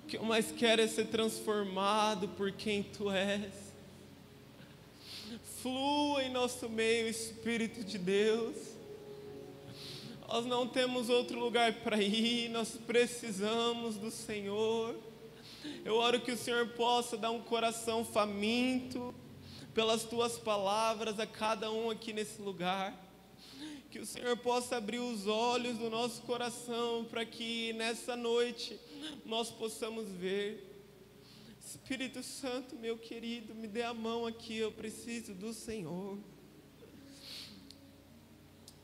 O que eu mais quero é ser transformado por quem Tu és. Flua em nosso meio, Espírito de Deus. Nós não temos outro lugar para ir, nós precisamos do Senhor. Eu oro que o Senhor possa dar um coração faminto pelas Tuas palavras a cada um aqui nesse lugar. Que o Senhor possa abrir os olhos do nosso coração para que nessa noite nós possamos ver. Espírito Santo, meu querido, me dê a mão aqui, eu preciso do Senhor.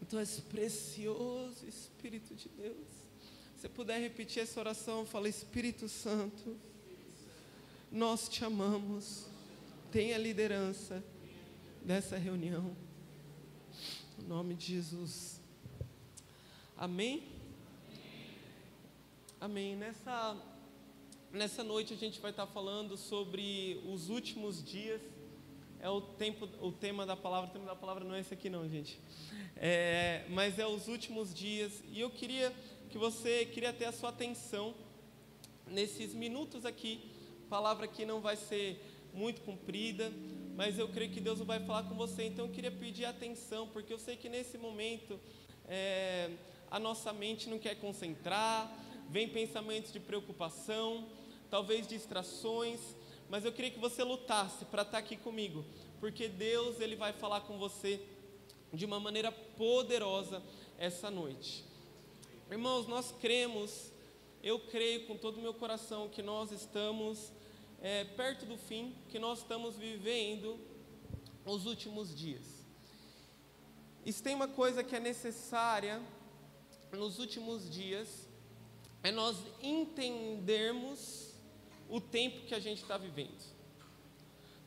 Tu és precioso, Espírito de Deus. Se você puder repetir essa oração, fala: Espírito Santo, nós Te amamos, tenha liderança dessa reunião, no nome de Jesus, amém? Amém. Nessa noite a gente vai estar falando sobre os últimos dias. É o tema da palavra. O tema da palavra não é esse aqui não, gente. Mas é os últimos dias. E eu queria ter a sua atenção nesses minutos aqui. A palavra aqui não vai ser muito comprida, mas eu creio que Deus vai falar com você. Então eu queria pedir atenção, porque eu sei que nesse momento a nossa mente não quer concentrar, vem pensamentos de preocupação, talvez distrações, mas eu queria que você lutasse para estar aqui comigo, porque Deus Ele vai falar com você de uma maneira poderosa essa noite. Irmãos, eu creio com todo o meu coração que nós estamos perto do fim, que nós estamos vivendo os últimos dias. E se tem uma coisa que é necessária nos últimos dias, é nós entendermos o tempo que a gente está vivendo.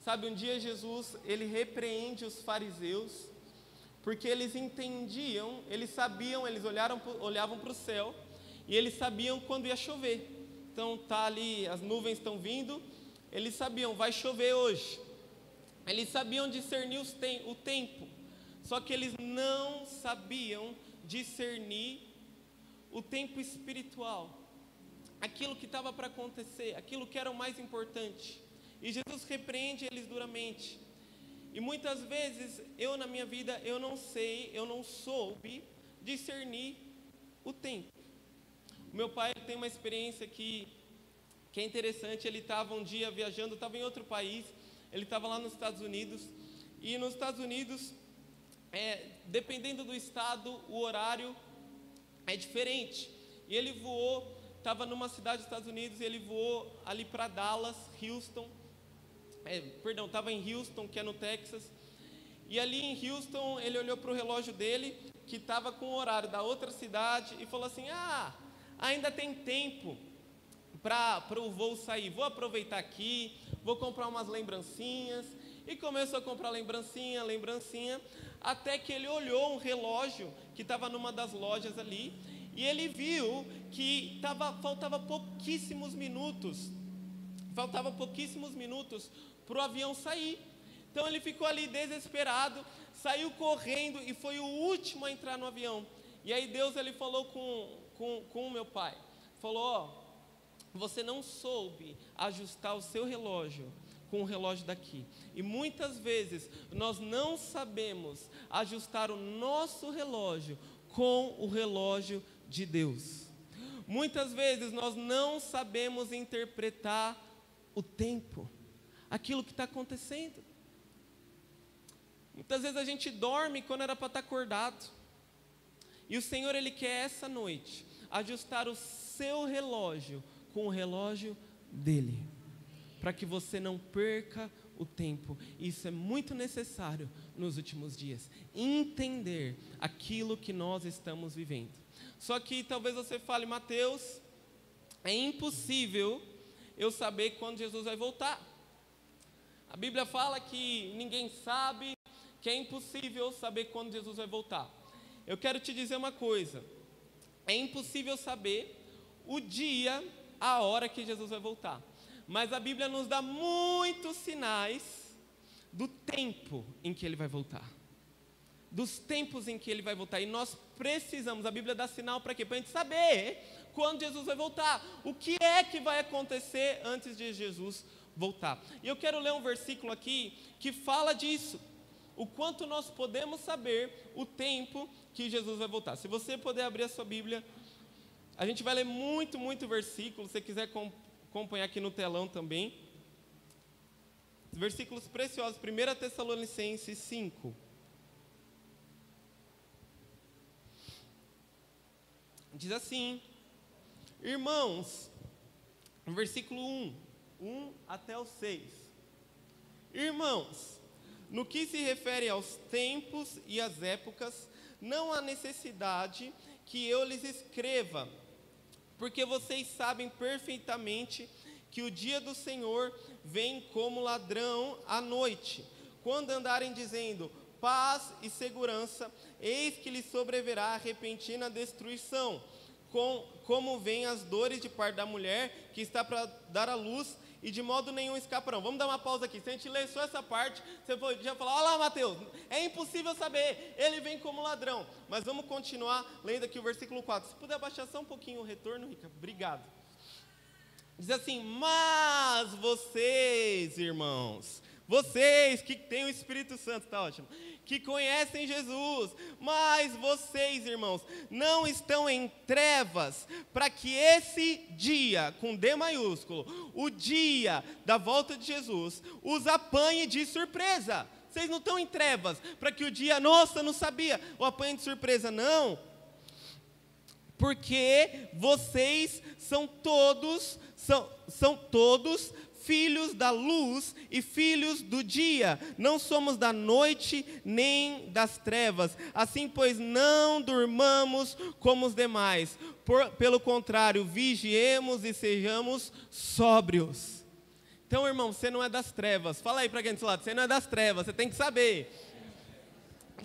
Sabe, um dia Jesus, Ele repreende os fariseus, porque eles entendiam, eles sabiam, eles olhavam para o céu, e eles sabiam quando ia chover. Então tá ali, as nuvens estão vindo, eles sabiam, vai chover hoje. Eles sabiam discernir o tempo, só que eles não sabiam discernir o tempo espiritual, aquilo que estava para acontecer, aquilo que era o mais importante. E Jesus repreende eles duramente. E muitas vezes, na minha vida, eu não soube discernir o tempo. O meu pai tem uma experiência que é interessante. Ele estava um dia viajando, estava em outro país, ele estava lá nos Estados Unidos, e nos Estados Unidos, dependendo do estado, o horário é diferente. E ele voou, estava numa cidade dos Estados Unidos, e ele voou ali para Dallas, Houston, estava em Houston, que é no Texas, e ali em Houston, ele olhou para o relógio dele, que estava com o horário da outra cidade, e falou assim: ainda tem tempo para o voo sair, vou aproveitar aqui, vou comprar umas lembrancinhas. E começou a comprar lembrancinha, até que ele olhou um relógio que estava numa das lojas ali, e ele viu que faltava pouquíssimos minutos para o avião sair. Então ele ficou ali desesperado, saiu correndo e foi o último a entrar no avião. E aí Deus ele falou com o meu pai, falou: você não soube ajustar o seu relógio com o relógio daqui. E muitas vezes nós não sabemos ajustar o nosso relógio com o relógio de Deus. Muitas vezes nós não sabemos interpretar o tempo, aquilo que está acontecendo. Muitas vezes a gente dorme quando era para estar acordado. E o Senhor Ele quer essa noite ajustar o seu relógio com o relógio dEle, para que você não perca o tempo. Isso é muito necessário nos últimos dias, entender aquilo que nós estamos vivendo. Só que talvez você fale: Mateus, é impossível eu saber quando Jesus vai voltar. A Bíblia fala que ninguém sabe, que é impossível saber quando Jesus vai voltar. Eu quero te dizer uma coisa: é impossível saber o dia, a hora que Jesus vai voltar, mas a Bíblia nos dá muitos sinais do tempo em que Ele vai voltar, dos tempos em que Ele vai voltar, e nós precisamos, a Bíblia dá sinal para quê? Para a gente saber quando Jesus vai voltar. O que é que vai acontecer antes de Jesus voltar? E eu quero ler um versículo aqui que fala disso. O quanto nós podemos saber o tempo que Jesus vai voltar. Se você puder abrir a sua Bíblia, a gente vai ler muito versículo. Se você quiser acompanhar aqui no telão também. Versículos preciosos. 1 Tessalonicenses 5. Diz assim: irmãos, no versículo 1 até o 6. Irmãos, no que se refere aos tempos e às épocas, não há necessidade que eu lhes escreva, porque vocês sabem perfeitamente que o dia do Senhor vem como ladrão à noite. Quando andarem dizendo paz e segurança, eis que lhes sobrevirá a repentina destruição, como vêm as dores de parto da mulher que está para dar à luz, e de modo nenhum escaparão. Vamos dar uma pausa aqui. Se a gente ler só essa parte, você já falar: olha lá, Mateus, é impossível saber, ele vem como ladrão. Mas vamos continuar lendo aqui o versículo 4. Se puder abaixar só um pouquinho o retorno, Rica, obrigado. Diz assim: mas vocês, irmãos, vocês que têm o Espírito Santo, está ótimo, que conhecem Jesus, mas vocês, irmãos, não estão em trevas, para que esse dia, com D maiúsculo, o dia da volta de Jesus, os apanhe de surpresa. Vocês não estão em trevas, para que o dia, nossa, não sabia, o apanhe de surpresa, não. Porque vocês são todos filhos da luz e filhos do dia, não somos da noite nem das trevas. Assim, pois, não durmamos como os demais, pelo contrário, vigiemos e sejamos sóbrios. Então, irmão, você não é das trevas. Fala aí para quem do seu lado: você não é das trevas, você tem que saber.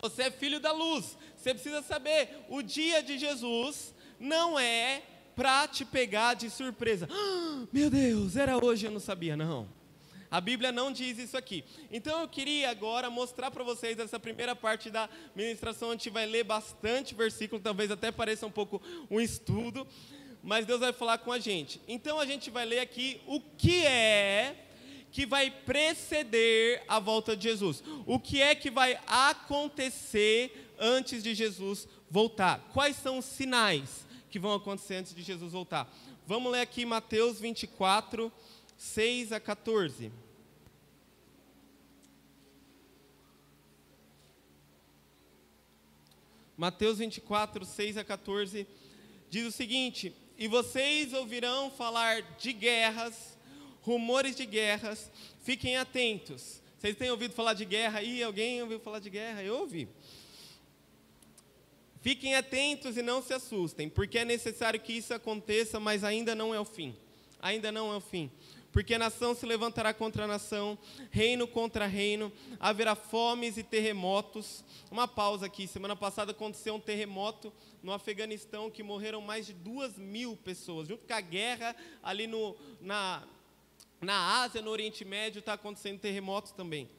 Você é filho da luz, você precisa saber. O dia de Jesus não é para te pegar de surpresa. Meu Deus, era hoje, eu não sabia. Não, a Bíblia não diz isso aqui. Então eu queria agora mostrar para vocês essa primeira parte da ministração. A gente vai ler bastante versículo, talvez até pareça um pouco um estudo, mas Deus vai falar com a gente. Então a gente vai ler aqui o que é que vai preceder a volta de Jesus. O que é que vai acontecer antes de Jesus voltar? Quais são os sinais que vão acontecer antes de Jesus voltar? Vamos ler aqui Mateus 24, 6 a 14. Mateus 24, 6 a 14, diz o seguinte: e vocês ouvirão falar de guerras, rumores de guerras, fiquem atentos. Vocês têm ouvido falar de guerra aí? Alguém ouviu falar de guerra? Eu ouvi. Fiquem atentos e não se assustem, porque é necessário que isso aconteça, mas ainda não é o fim. Ainda não é o fim. Porque nação se levantará contra nação, reino contra reino, haverá fomes e terremotos. Uma pausa aqui. Semana passada aconteceu um terremoto no Afeganistão, que morreram mais de 2.000 pessoas. Junto com a guerra ali na Ásia, no Oriente Médio, está acontecendo terremotos também.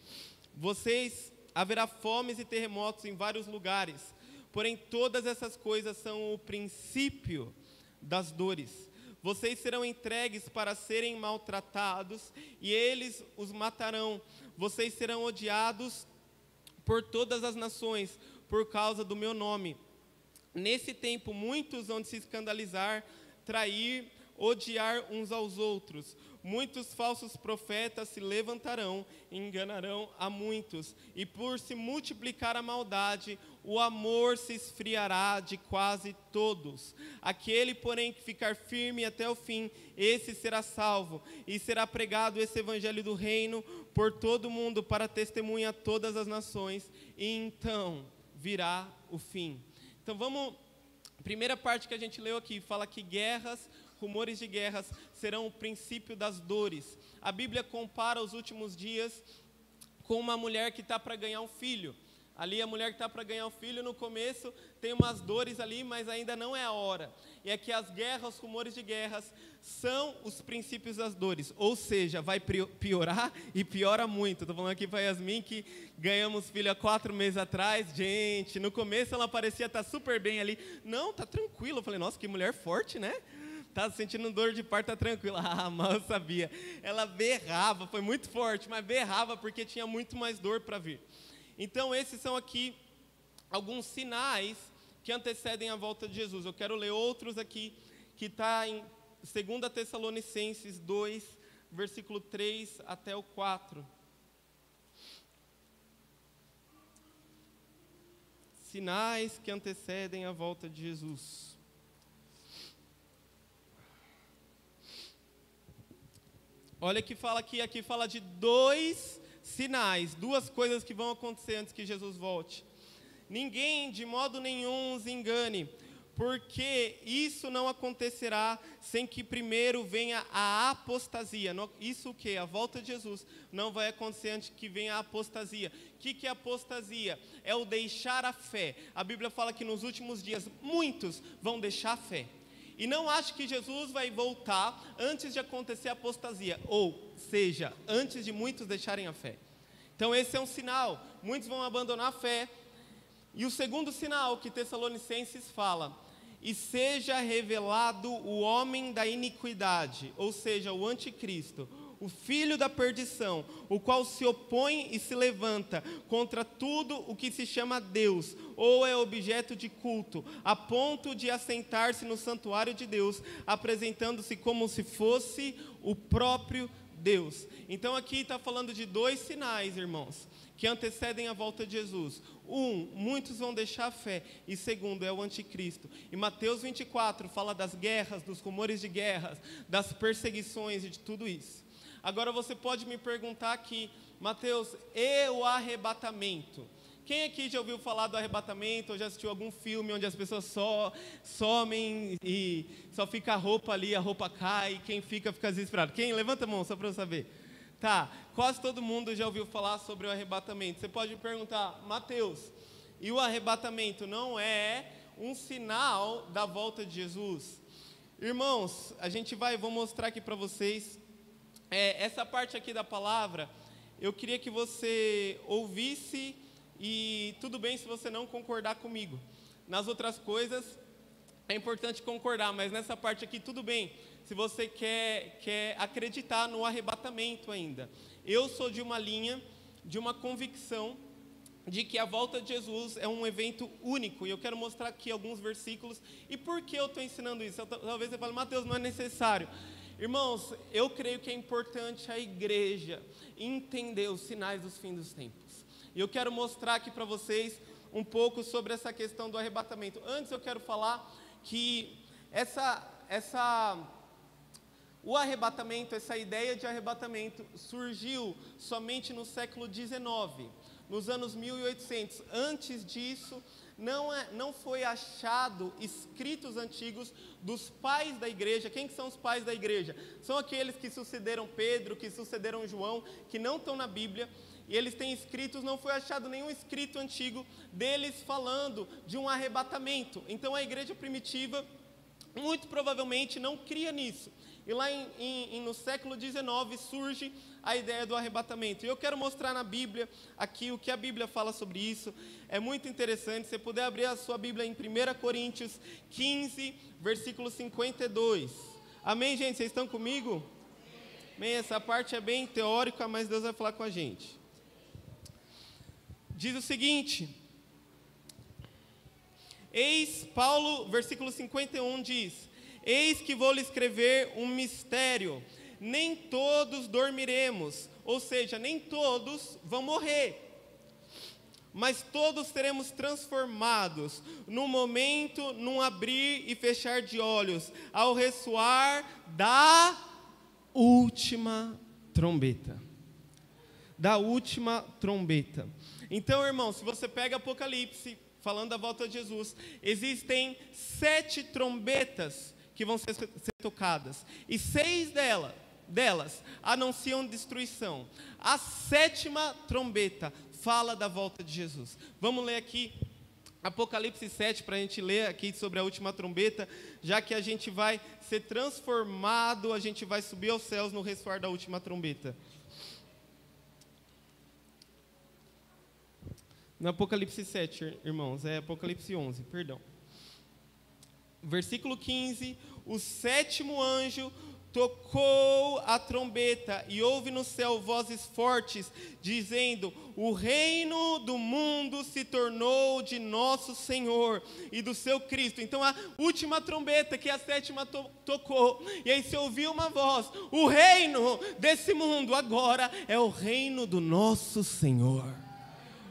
Haverá fomes e terremotos em vários lugares. Porém, todas essas coisas são o princípio das dores. Vocês serão entregues para serem maltratados, e eles os matarão. Vocês serão odiados por todas as nações, por causa do meu nome. Nesse tempo, muitos vão se escandalizar, trair, odiar uns aos outros. Muitos falsos profetas se levantarão e enganarão a muitos. E por se multiplicar a maldade, o amor se esfriará de quase todos. Aquele, porém, que ficar firme até o fim, esse será salvo. E será pregado esse evangelho do reino por todo o mundo, para testemunha a todas as nações. E então virá o fim. Então vamos... A primeira parte que a gente leu aqui fala que guerras, rumores de guerras serão o princípio das dores. A Bíblia compara os últimos dias com uma mulher que está para ganhar um filho. Ali a mulher que está para ganhar um filho, no começo tem umas dores ali, mas ainda não é a hora. E é que as guerras, os rumores de guerras, são os princípios das dores. Ou seja, vai piorar e piora muito. Estou falando aqui para Yasmin que ganhamos filho há 4 meses atrás. Gente, no começo ela parecia estar super bem ali. Não, está tranquilo. Eu falei, nossa, que mulher forte, né? Tá sentindo dor de parto, tá tranquila. Ah, mal eu sabia. Ela berrava, foi muito forte, mas berrava porque tinha muito mais dor para vir. Então, esses são aqui alguns sinais que antecedem a volta de Jesus. Eu quero ler outros aqui, que está em 2 Tessalonicenses 2, versículo 3 até o 4. Sinais que antecedem a volta de Jesus. Olha que fala aqui fala de 2 sinais, 2 coisas que vão acontecer antes que Jesus volte. Ninguém de modo nenhum os engane, porque isso não acontecerá sem que primeiro venha a apostasia. Isso o que? A volta de Jesus não vai acontecer antes que venha a apostasia. O que é apostasia? É o deixar a fé. A Bíblia fala que nos últimos dias muitos vão deixar a fé. E não acho que Jesus vai voltar antes de acontecer a apostasia, ou seja, antes de muitos deixarem a fé. Então esse é um sinal, muitos vão abandonar a fé. E o segundo sinal que Tessalonicenses fala: e seja revelado o homem da iniquidade, ou seja, o anticristo, o filho da perdição, o qual se opõe e se levanta contra tudo o que se chama Deus, ou é objeto de culto, a ponto de assentar-se no santuário de Deus, apresentando-se como se fosse o próprio Deus. Então aqui está falando de 2 sinais, irmãos, que antecedem a volta de Jesus. Muitos vão deixar a fé, e segundo, é o anticristo. E Mateus 24 fala das guerras, dos rumores de guerras, das perseguições e de tudo isso. Agora você pode me perguntar aqui, Mateus, e o arrebatamento? Quem aqui já ouviu falar do arrebatamento, ou já assistiu algum filme onde as pessoas só somem e só fica a roupa ali, a roupa cai, e quem fica desesperado? Quem? Levanta a mão, só para eu saber. Tá, quase todo mundo já ouviu falar sobre o arrebatamento. Você pode me perguntar, Mateus, e o arrebatamento não é um sinal da volta de Jesus? Irmãos, vou mostrar aqui para vocês, essa parte aqui da palavra, eu queria que você ouvisse, e tudo bem se você não concordar comigo. Nas outras coisas, é importante concordar, mas nessa parte aqui, tudo bem se você quer acreditar no arrebatamento ainda. Eu sou de uma linha, de uma convicção, de que a volta de Jesus é um evento único, e eu quero mostrar aqui alguns versículos. E por que eu estou ensinando isso? Talvez você fale, Mateus, não é necessário. Irmãos, eu creio que é importante a igreja entender os sinais dos fins dos tempos. E eu quero mostrar aqui para vocês um pouco sobre essa questão do arrebatamento. Antes eu quero falar que o arrebatamento, essa ideia de arrebatamento, surgiu somente no século XIX, nos anos 1800. Antes disso, não foi achado escritos antigos dos pais da igreja. Quem que são os pais da igreja? São aqueles que sucederam Pedro, que sucederam João, que não estão na Bíblia, e eles têm escritos, não foi achado nenhum escrito antigo deles falando de um arrebatamento. Então a igreja primitiva, muito provavelmente, não cria nisso. E lá no século XIX surge a ideia do arrebatamento. E eu quero mostrar na Bíblia aqui o que a Bíblia fala sobre isso. É muito interessante. Se você puder abrir a sua Bíblia em 1 Coríntios 15, versículo 52. Amém, gente? Vocês estão comigo? Amém. Essa parte é bem teórica, mas Deus vai falar com a gente. Diz o seguinte: Paulo, versículo 51 diz: eis que vou lhe escrever um mistério, nem todos dormiremos, ou seja, nem todos vão morrer, mas todos seremos transformados, num momento, num abrir e fechar de olhos, ao ressoar da última trombeta. Da última trombeta. Então, irmão, se você pega Apocalipse, falando da volta de Jesus, existem 7 trombetas que vão ser tocadas, e 6 delas anunciam destruição. A 7ª trombeta fala da volta de Jesus. Vamos ler aqui Apocalipse 7, para a gente ler aqui sobre a última trombeta, já que a gente vai ser transformado, a gente vai subir aos céus no ressoar da última trombeta. No Apocalipse 7, irmãos, é Apocalipse 11, perdão. versículo 15, o sétimo anjo tocou a trombeta e houve no céu vozes fortes, dizendo: o reino do mundo se tornou de nosso Senhor e do seu Cristo. Então a última trombeta, que é a sétima, tocou, e aí se ouviu uma voz: o reino desse mundo agora é o reino do nosso Senhor.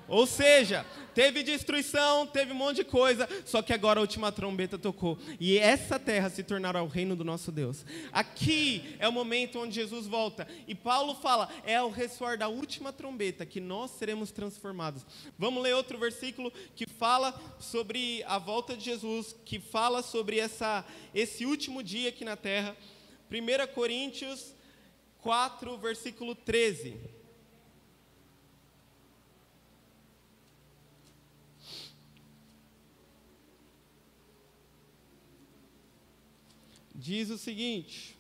Ou seja, teve destruição, teve um monte de coisa, só que agora a última trombeta tocou, e essa terra se tornará o reino do nosso Deus. Aqui é o momento onde Jesus volta, e Paulo fala, é ao ressoar da última trombeta que nós seremos transformados. Vamos ler outro versículo que fala sobre a volta de Jesus, que fala sobre esse último dia aqui na terra. 1 Coríntios 4, versículo 13. Diz o seguinte: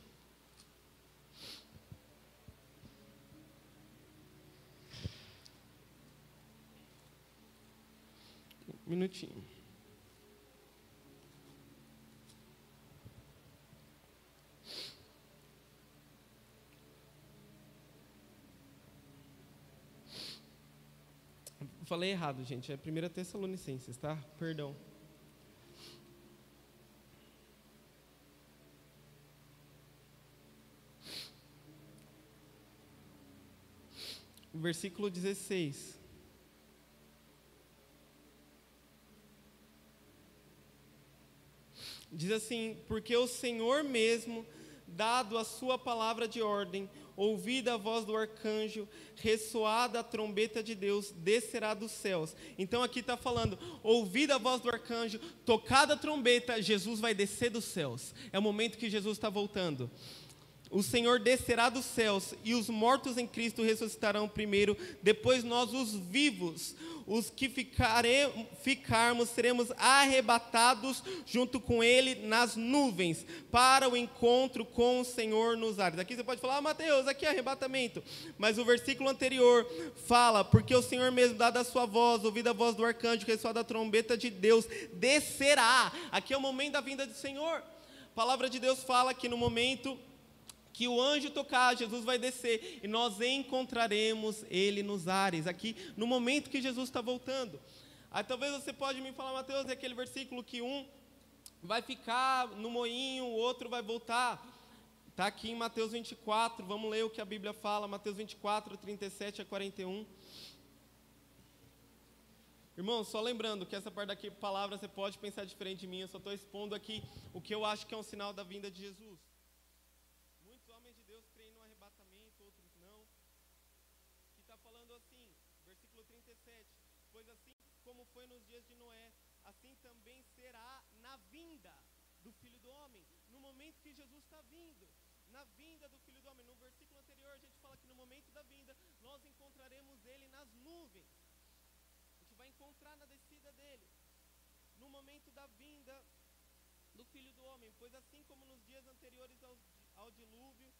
um minutinho. Falei errado, gente. É 1 Tessalonicenses, tá? Perdão. Versículo 16. Diz assim: porque o Senhor mesmo, dado a sua palavra de ordem, ouvida a voz do arcanjo, ressoada a trombeta de Deus, descerá dos céus. Então aqui está falando, ouvida a voz do arcanjo, tocada a trombeta, Jesus vai descer dos céus. É o momento que Jesus está voltando. O Senhor descerá dos céus, e os mortos em Cristo ressuscitarão primeiro, depois nós, os vivos, os que ficarmos, seremos arrebatados junto com Ele nas nuvens, para o encontro com o Senhor nos ares. Aqui você pode falar, Mateus, aqui é arrebatamento, mas o versículo anterior fala, porque o Senhor mesmo, dada a sua voz, ouvida a voz do arcanjo, ressoada a trombeta de Deus, descerá. Aqui é o momento da vinda do Senhor. A palavra de Deus fala que no momento que o anjo tocar, Jesus vai descer, e nós encontraremos Ele nos ares, aqui no momento que Jesus está voltando. Aí talvez você pode me falar, Mateus, é aquele versículo que um vai ficar no moinho, o outro vai voltar. Está aqui em Mateus 24, vamos ler o que a Bíblia fala, Mateus 24, 37 a 41. Irmão, só lembrando que essa parte daqui, palavra, você pode pensar diferente de mim, eu só estou expondo aqui o que eu acho que é um sinal da vinda de Jesus. Pois assim como foi nos dias de Noé, assim também será na vinda do Filho do Homem, no momento que Jesus está vindo, na vinda do Filho do Homem. No versículo anterior a gente fala que no momento da vinda, nós encontraremos Ele nas nuvens, a gente vai encontrar na descida dEle, no momento da vinda do Filho do Homem. Pois assim como nos dias anteriores ao dilúvio,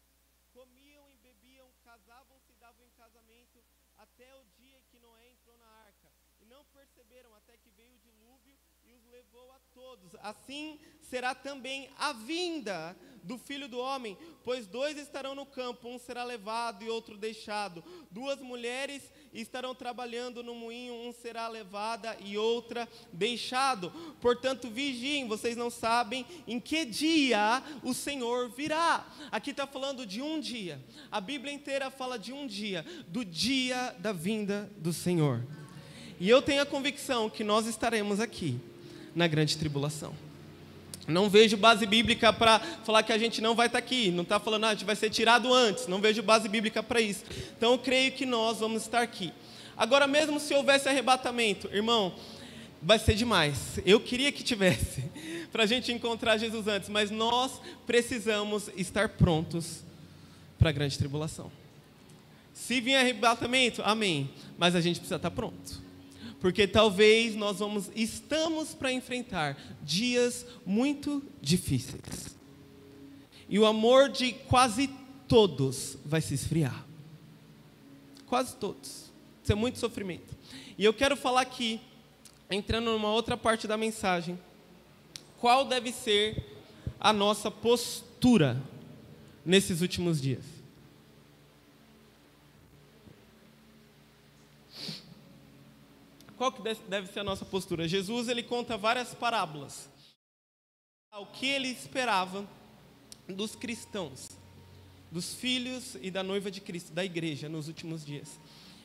comiam e bebiam, casavam-se e davam em casamento, até o dia em que Noé entrou na arca. E não perceberam até que veio o dilúvio e os levou a todos. Assim será também a vinda do Filho do Homem, pois dois estarão no campo, um será levado e outro deixado. Duas mulheres estarão trabalhando no moinho, um será levada e outra deixado. Portanto, vigiem, vocês não sabem em que dia o Senhor virá. Aqui está falando de um dia. A Bíblia inteira fala de um dia, do dia da vinda do Senhor. E eu tenho a convicção que nós estaremos aqui na grande tribulação. Não vejo base bíblica para falar que a gente não vai estar aqui. Não está falando, a gente vai ser tirado antes. Não vejo base bíblica para isso. Então eu creio que nós vamos estar aqui. Agora, mesmo se houvesse arrebatamento, irmão, vai ser demais. Eu queria que tivesse, para a gente encontrar Jesus antes. Mas nós precisamos estar prontos para a grande tribulação. Se vir arrebatamento, amém. Mas a gente precisa estar pronto. Porque talvez nós estamos para enfrentar dias muito difíceis. E o amor de quase todos vai se esfriar. Quase todos. Isso é muito sofrimento. E eu quero falar aqui, entrando numa outra parte da mensagem, qual deve ser a nossa postura nesses últimos dias. Qual que deve ser a nossa postura? Jesus, ele conta várias parábolas. O que ele esperava dos cristãos, dos filhos e da noiva de Cristo, da igreja, nos últimos dias.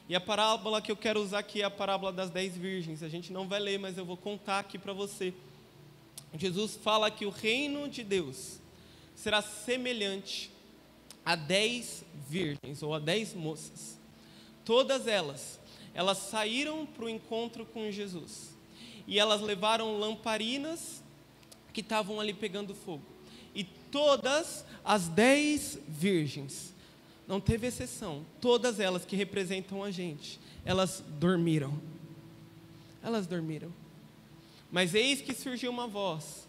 E a parábola que eu quero usar aqui é a parábola das 10 virgens. A gente não vai ler, mas eu vou contar aqui para você. Jesus fala que o reino de Deus será semelhante a 10 virgens, ou a 10 moças. Todas elas saíram para o encontro com Jesus. E elas levaram lamparinas que estavam ali pegando fogo. E todas as 10 virgens, não teve exceção, todas elas que representam a gente, elas dormiram. Elas dormiram. Mas eis que surgiu uma voz,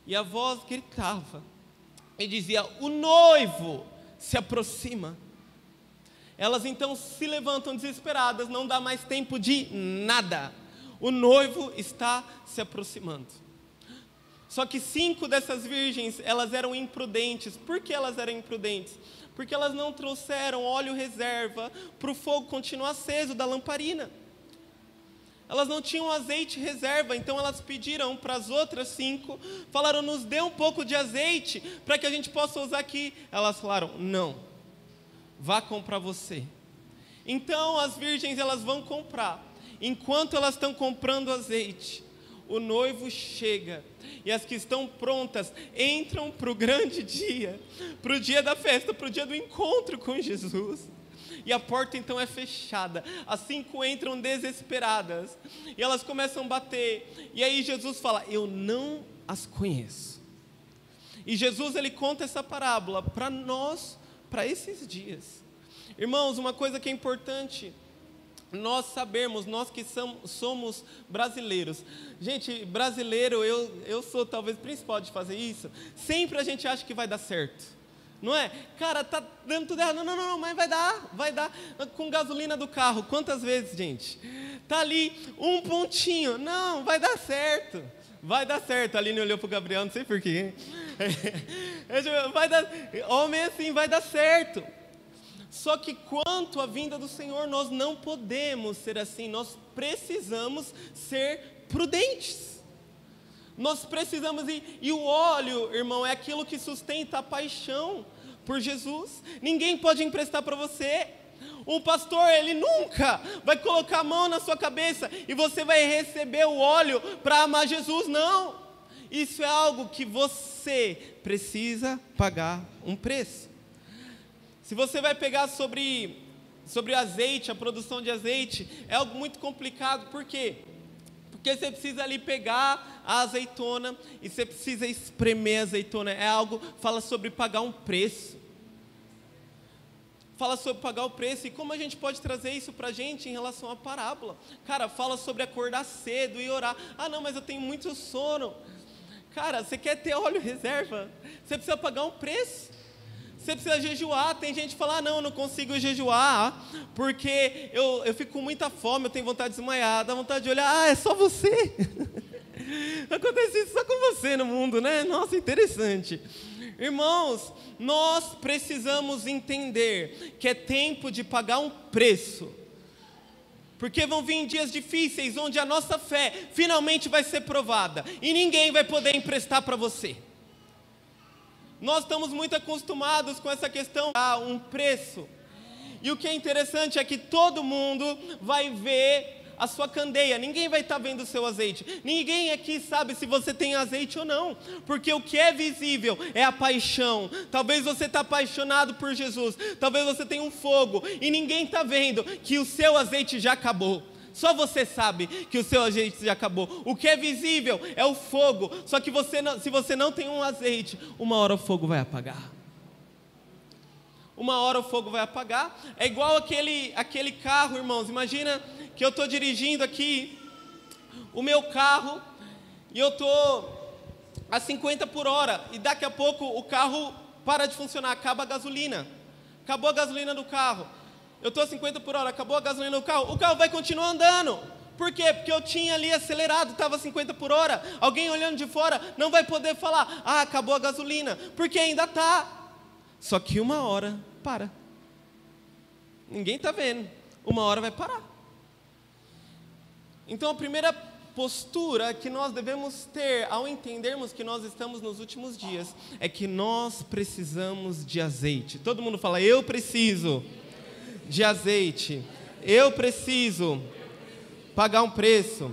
e a voz gritava, e dizia: o noivo se aproxima. Elas então se levantam desesperadas, não dá mais tempo de nada. O noivo está se aproximando. Só que 5 dessas virgens, elas eram imprudentes. Por que elas eram imprudentes? Porque elas não trouxeram óleo reserva para o fogo continuar aceso da lamparina. Elas não tinham azeite reserva, então elas pediram para as outras 5, falaram: nos dê um pouco de azeite para que a gente possa usar aqui. Elas falaram: não, vá comprar você. Então as virgens, elas vão comprar. Enquanto elas estão comprando azeite, o noivo chega, e as que estão prontas entram para o grande dia, para o dia da festa, para o dia do encontro com Jesus. E a porta então é fechada. As 5 entram desesperadas, e elas começam a bater, e aí Jesus fala: eu não as conheço. E Jesus, ele conta essa parábola para nós, para esses dias. Irmãos, uma coisa que é importante nós sabermos, nós que somos brasileiros. Gente, brasileiro, eu sou talvez o principal de fazer isso. Sempre a gente acha que vai dar certo, não é? Cara, tá dando tudo errado. Não, mas vai dar. Com gasolina do carro, quantas vezes, gente? Tá ali, um pontinho. Não, vai dar certo. Vai dar certo. A Aline olhou pro Gabriel, não sei porquê. Vai dar, homem assim, vai dar certo. Só que quanto à vinda do Senhor, nós não podemos ser assim. Nós precisamos ser prudentes. Nós precisamos, e o óleo, irmão, é aquilo que sustenta a paixão por Jesus. Ninguém pode emprestar para você. Um pastor, ele nunca vai colocar a mão na sua cabeça e você vai receber o óleo para amar Jesus, não. Isso é algo que você precisa pagar um preço. Se você vai pegar sobre azeite, a produção de azeite, é algo muito complicado. Por quê? Porque você precisa ali pegar a azeitona e você precisa espremer a azeitona. É algo, fala sobre pagar um preço. Fala sobre pagar o preço. E como a gente pode trazer isso para a gente em relação à parábola? Cara, fala sobre acordar cedo e orar. Ah, não, mas eu tenho muito sono. Cara, você quer ter óleo reserva? Você precisa pagar um preço. Você precisa jejuar. Tem gente que fala: não, eu não consigo jejuar, porque eu fico com muita fome, eu tenho vontade de desmaiar, dá vontade de olhar. É só você. Acontece isso só com você no mundo, né? Nossa, interessante. Irmãos, nós precisamos entender que é tempo de pagar um preço, porque vão vir dias difíceis, onde a nossa fé finalmente vai ser provada, e ninguém vai poder emprestar para você. Nós estamos muito acostumados com essa questão a um preço. E o que é interessante é que todo mundo vai ver a sua candeia. Ninguém vai estar vendo o seu azeite. Ninguém aqui sabe se você tem azeite ou não. Porque o que é visível é a paixão. Talvez você está apaixonado por Jesus. Talvez você tenha um fogo. E ninguém está vendo que o seu azeite já acabou. Só você sabe que o seu azeite já acabou. O que é visível é o fogo. Só que se você não tem um azeite, uma hora o fogo vai apagar. Uma hora o fogo vai apagar. É igual aquele carro, irmãos. Imagina que eu estou dirigindo aqui o meu carro e eu estou a 50 por hora. E daqui a pouco o carro para de funcionar, acaba a gasolina. Acabou a gasolina do carro. Eu estou a 50 por hora, acabou a gasolina do carro. O carro vai continuar andando. Por quê? Porque eu tinha ali acelerado, estava 50 por hora. Alguém olhando de fora não vai poder falar, acabou a gasolina, porque ainda está. Só que uma hora para. Ninguém está vendo. Uma hora vai parar. Então a primeira postura que nós devemos ter ao entendermos que nós estamos nos últimos dias é que nós precisamos de azeite. Todo mundo fala, eu preciso de azeite. Eu preciso pagar um preço.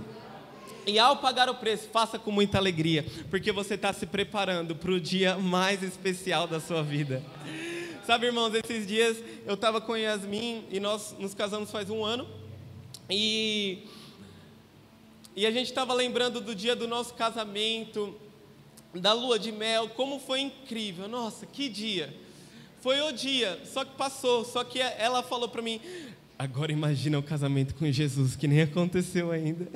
E ao pagar o preço, faça com muita alegria, porque você está se preparando para o dia mais especial da sua vida. Sabe, irmãos, esses dias eu estava com Yasmin e nós nos casamos faz 1 ano. E a gente estava lembrando do dia do nosso casamento, da lua de mel, como foi incrível. Nossa, que dia! Foi o dia, só que passou. Só que ela falou para mim, agora imagina o casamento com Jesus, que nem aconteceu ainda.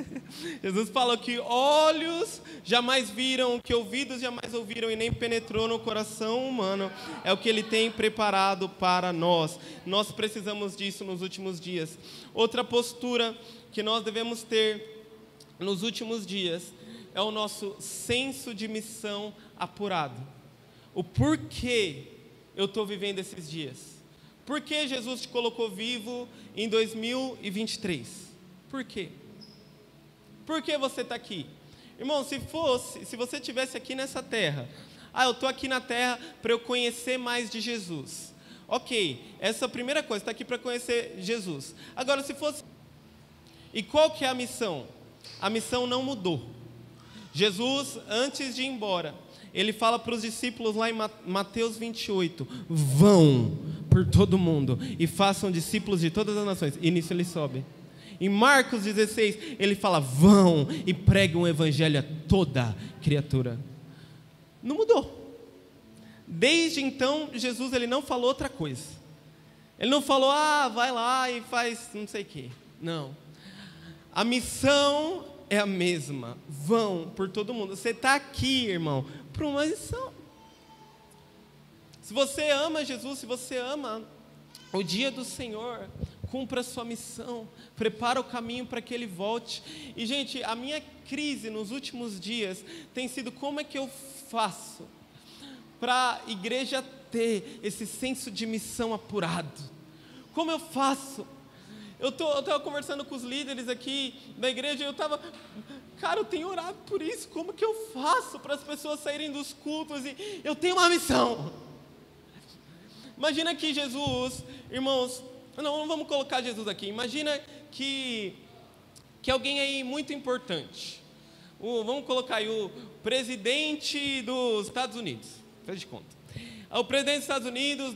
Jesus falou que olhos jamais viram, que ouvidos jamais ouviram e nem penetrou no coração humano. É o que Ele tem preparado para nós. Nós precisamos disso nos últimos dias. Outra postura que nós devemos ter nos últimos dias é o nosso senso de missão apurado. O porquê eu estou vivendo esses dias. Por que Jesus te colocou vivo em 2023? Por quê? Por que você está aqui? Irmão, se você estivesse aqui nessa terra, eu estou aqui na terra para eu conhecer mais de Jesus. Ok, essa é a primeira coisa, está aqui para conhecer Jesus. Agora, se fosse... E qual que é a missão? A missão não mudou. Jesus, antes de ir embora, Ele fala para os discípulos lá em Mateus 28, vão por todo mundo e façam discípulos de todas as nações. E nisso Ele sobe. Em Marcos 16, Ele fala, vão e preguem o evangelho a toda criatura. Não mudou. Desde então, Jesus Ele não falou outra coisa. Ele não falou, vai lá e faz não sei o quê. Não. A missão é a mesma. Vão por todo mundo. Você está aqui, irmão, para uma missão. Se você ama Jesus, se você ama o dia do Senhor, cumpra a sua missão, prepara o caminho para que Ele volte. E, gente, a minha crise nos últimos dias tem sido como é que eu faço para a igreja ter esse senso de missão apurado? Como eu faço? Eu estava conversando com os líderes aqui da igreja e eu estava... Cara, eu tenho orado por isso. Como que eu faço para as pessoas saírem dos cultos? E eu tenho uma missão. Imagina que Jesus, irmãos... Não vamos colocar Jesus aqui. Imagina que alguém aí muito importante. Vamos colocar aí o presidente dos Estados Unidos. Faz de conta. O presidente dos Estados Unidos,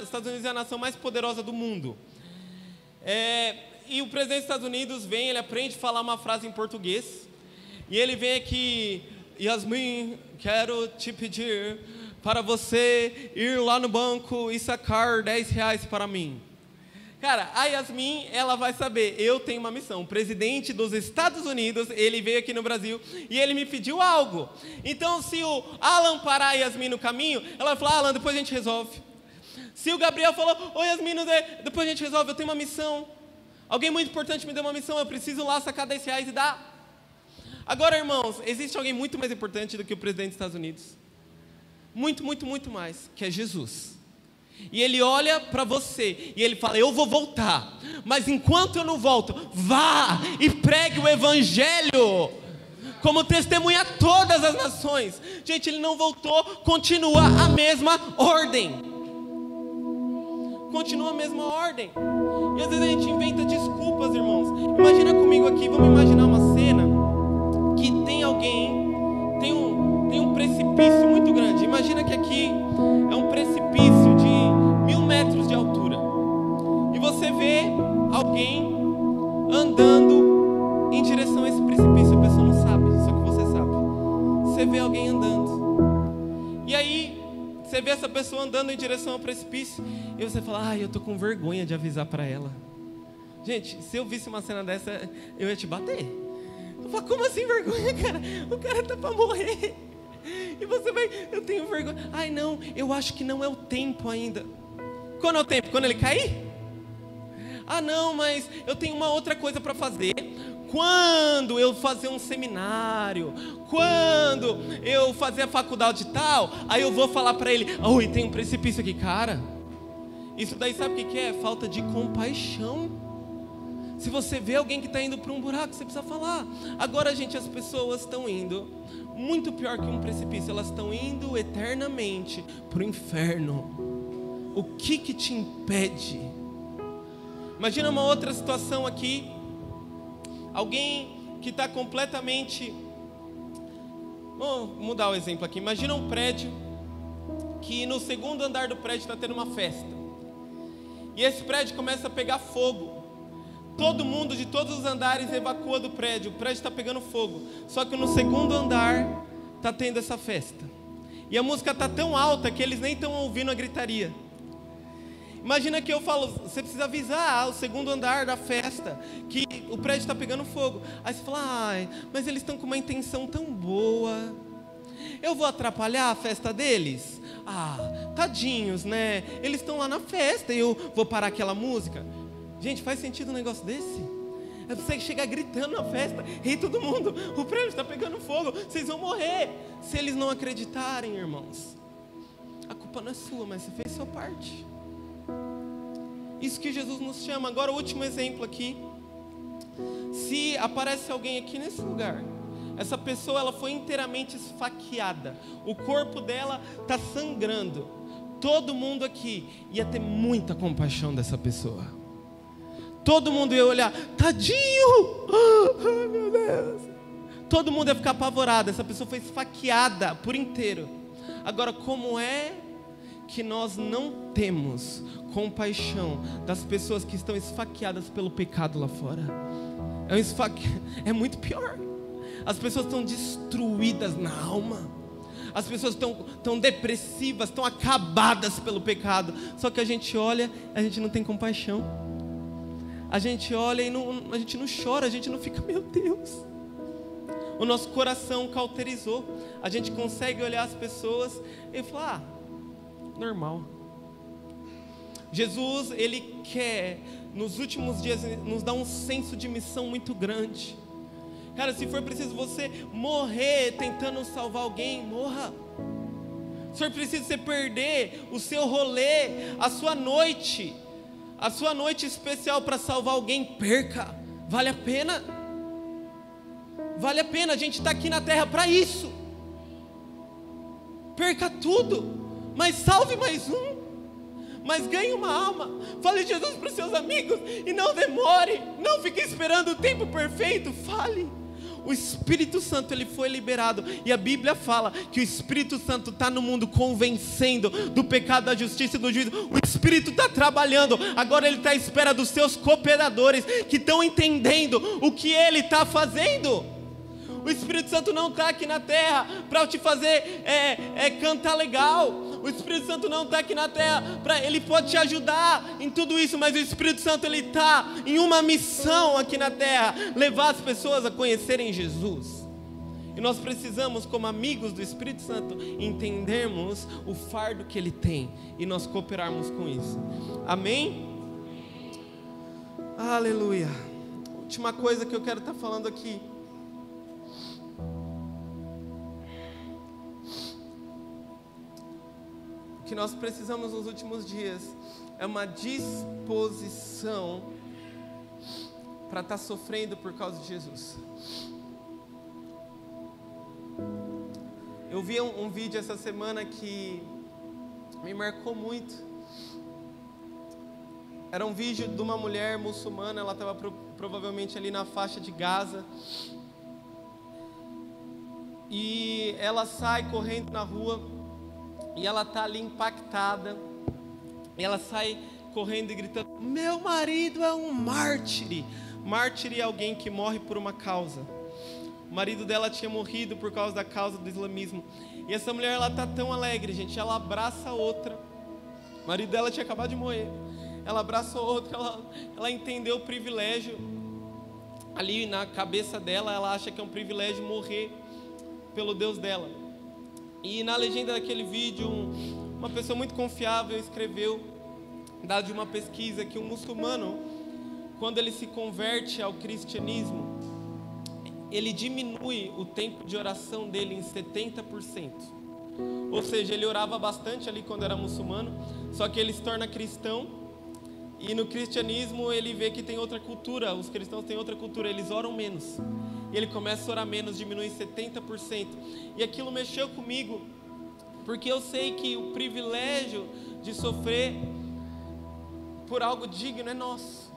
Estados Unidos é a nação mais poderosa do mundo. E o presidente dos Estados Unidos vem, ele aprende a falar uma frase em português, e ele vem aqui, Yasmin, quero te pedir para você ir lá no banco e sacar R$10 para mim. Cara, a Yasmin, ela vai saber, eu tenho uma missão. O presidente dos Estados Unidos, ele veio aqui no Brasil e ele me pediu algo. Então, se o Alan parar a Yasmin no caminho, ela vai falar, Alan, depois a gente resolve. Se o Gabriel falou, oi Yasmin, depois a gente resolve, eu tenho uma missão. Alguém muito importante me deu uma missão, eu preciso lá sacar R$10 e dar. Agora, irmãos, existe alguém muito mais importante do que o presidente dos Estados Unidos. Muito, muito, muito mais, que é Jesus. E Ele olha para você e Ele fala, eu vou voltar, mas enquanto eu não volto, vá e pregue o evangelho como testemunha a todas as nações. Gente, Ele não voltou, continua a mesma ordem. Continua a mesma ordem. E às vezes a gente inventa desculpas, irmãos. Imagina comigo aqui, vamos imaginar uma cena que tem alguém, tem um precipício muito grande. Imagina que aqui é um precipício de 1000 metros de altura. E você vê alguém andando em direção a esse precipício. A pessoa não sabe, só que você sabe. Você vê alguém andando. E aí, você vê essa pessoa andando em direção ao precipício e você fala, eu tô com vergonha de avisar para ela. Gente, se eu visse uma cena dessa, eu ia te bater. Eu falo, como assim vergonha, cara? O cara tá para morrer. E você vai, eu tenho vergonha. Não, eu acho que não é o tempo ainda. Quando é o tempo? Quando ele cair? Não, mas eu tenho uma outra coisa para fazer. quando eu fazer um seminário, quando eu fazer a faculdade tal, aí eu vou falar para ele: oi, tem um precipício aqui. Cara, isso daí sabe o que é? Falta de compaixão. Se você vê alguém que está indo para um buraco, você precisa falar. Agora, gente, as pessoas estão indo muito pior que um precipício, elas estão indo eternamente para o inferno. O que te impede? Imagina uma outra situação aqui. Alguém que está completamente... Vamos mudar o exemplo aqui. Imagina um prédio que no segundo andar do prédio está tendo uma festa. E esse prédio começa a pegar fogo. Todo mundo de todos os andares evacua do prédio. O prédio está pegando fogo. Só que no segundo andar está tendo essa festa. E a música está tão alta que eles nem estão ouvindo a gritaria. Imagina que eu falo: você precisa avisar o segundo andar da festa que o prédio está pegando fogo. Aí você fala: ai, mas eles estão com uma intenção tão boa. Eu vou atrapalhar a festa deles? Ah, tadinhos, né? Eles estão lá na festa e eu vou parar aquela música. Gente, faz sentido um negócio desse? É você chegar gritando na festa: ei, todo mundo, o prédio está pegando fogo, vocês vão morrer. Se eles não acreditarem, irmãos, a culpa não é sua, mas você fez sua parte. Isso que Jesus nos chama. Agora o último exemplo aqui. Se aparece alguém aqui nesse lugar, essa pessoa ela foi inteiramente esfaqueada, o corpo dela está sangrando, todo mundo aqui ia ter muita compaixão dessa pessoa. Todo mundo ia olhar: tadinho, ai meu Deus. Todo mundo ia ficar apavorado. Essa pessoa foi esfaqueada por inteiro. Agora, como é que nós não temos compaixão das pessoas que estão esfaqueadas pelo pecado lá fora? É muito pior. As pessoas estão destruídas na alma. As pessoas estão depressivas, estão acabadas pelo pecado. Só que a gente olha, a gente não tem compaixão. A gente olha e a gente não chora, a gente não fica: meu Deus. O nosso coração cauterizou. A gente consegue olhar as pessoas e falar: normal. Jesus, Ele quer, nos últimos dias, nos dar um senso de missão muito grande. Cara, se for preciso você morrer tentando salvar alguém, morra. Se for preciso você perder o seu rolê, a sua noite especial para salvar alguém, perca. Vale a pena. Vale a pena, a gente está aqui na terra para isso. Perca tudo, mas salve mais um. Mas ganhe uma alma. Fale de Jesus para os seus amigos e não demore. Não fique esperando o tempo perfeito. Fale. O Espírito Santo, ele foi liberado. E a Bíblia fala que o Espírito Santo está no mundo convencendo do pecado, da justiça e do juízo. O Espírito está trabalhando. Agora ele está à espera dos seus cooperadores que estão entendendo o que ele está fazendo. O Espírito Santo não está aqui na terra para te fazer cantar legal. O Espírito Santo não está aqui na terra ele pode te ajudar em tudo isso, mas o Espírito Santo ele está em uma missão aqui na terra: levar as pessoas a conhecerem Jesus. E nós precisamos, como amigos do Espírito Santo, entendermos o fardo que ele tem e nós cooperarmos com isso. Amém? Aleluia. Última coisa que eu quero estar falando aqui. O que nós precisamos nos últimos dias é uma disposição para estar sofrendo por causa de Jesus. Eu vi um vídeo essa semana que me marcou muito. Era um vídeo de uma mulher muçulmana. Ela estava provavelmente ali na faixa de Gaza. E ela sai correndo na rua. E ela está ali impactada. E ela sai correndo e gritando: meu marido é um mártir. Mártir é alguém que morre por uma causa. O marido dela tinha morrido por causa da causa do islamismo. E essa mulher, ela está tão alegre, gente. Ela abraça a outra. O marido dela tinha acabado de morrer. Ela abraça a outra. Ela entendeu o privilégio. Ali na cabeça dela, ela acha que é um privilégio morrer pelo Deus dela. E na legenda daquele vídeo, uma pessoa muito confiável escreveu, dado de uma pesquisa, que um muçulmano, quando ele se converte ao cristianismo, ele diminui o tempo de oração dele em 70%. Ou seja, ele orava bastante ali quando era muçulmano, só que ele se torna cristão, e no cristianismo ele vê que tem outra cultura, os cristãos têm outra cultura, eles oram menos. E ele começa a orar menos, diminui em 70%. E aquilo mexeu comigo, porque eu sei que o privilégio de sofrer por algo digno é nosso.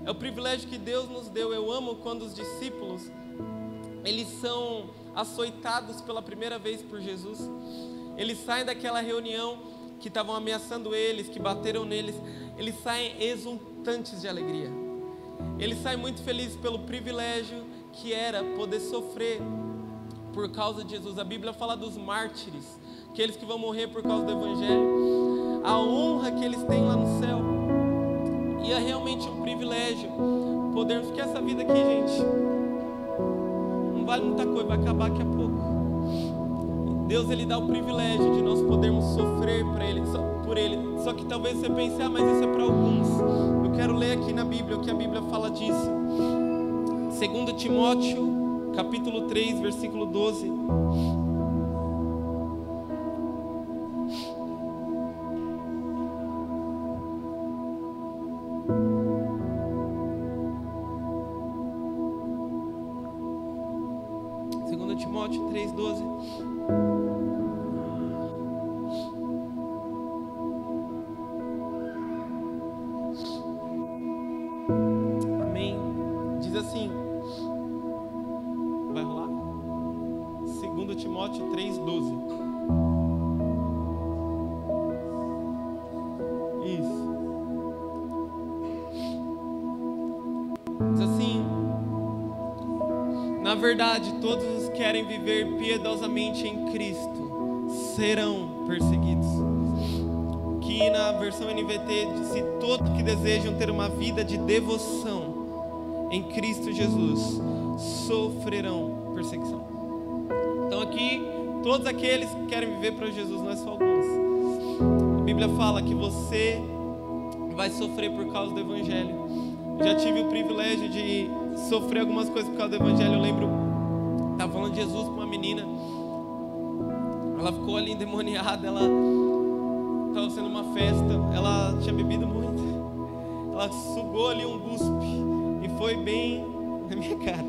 É o privilégio que Deus nos deu. Eu amo quando os discípulos, eles são açoitados pela primeira vez por Jesus. Eles saem daquela reunião que estavam ameaçando eles, que bateram neles. Eles saem exultantes de alegria. Eles saem muito felizes pelo privilégio que era poder sofrer por causa de Jesus. A Bíblia fala dos mártires, aqueles que vão morrer por causa do Evangelho. A honra que eles têm lá no céu. E é realmente um privilégio podermos, porque essa vida aqui, gente, não vale muita coisa, vai acabar daqui a pouco. Deus, Ele dá o privilégio de nós podermos sofrer por Ele. Só que talvez você pense, mas isso é para alguns. Eu quero ler aqui na Bíblia o que a Bíblia fala disso. 2 Timóteo, capítulo 3, versículo 12. Timóteo 3,12. Amém. Diz assim, vai rolar? 2 Timóteo 3,12. Isso. Diz assim: na verdade, todos os que querem viver piedosamente em Cristo serão perseguidos. Que na versão NVT diz: todos que desejam ter uma vida de devoção em Cristo Jesus sofrerão perseguição. Então aqui, todos aqueles que querem viver para Jesus, não é só alguns. A Bíblia fala que você vai sofrer por causa do Evangelho. Eu já tive o privilégio de sofrer algumas coisas por causa do Evangelho. Eu lembro, estava falando de Jesus com uma menina, ela ficou ali endemoniada, ela estava sendo uma festa, ela tinha bebido muito, ela sugou ali um guspe e foi bem na minha cara.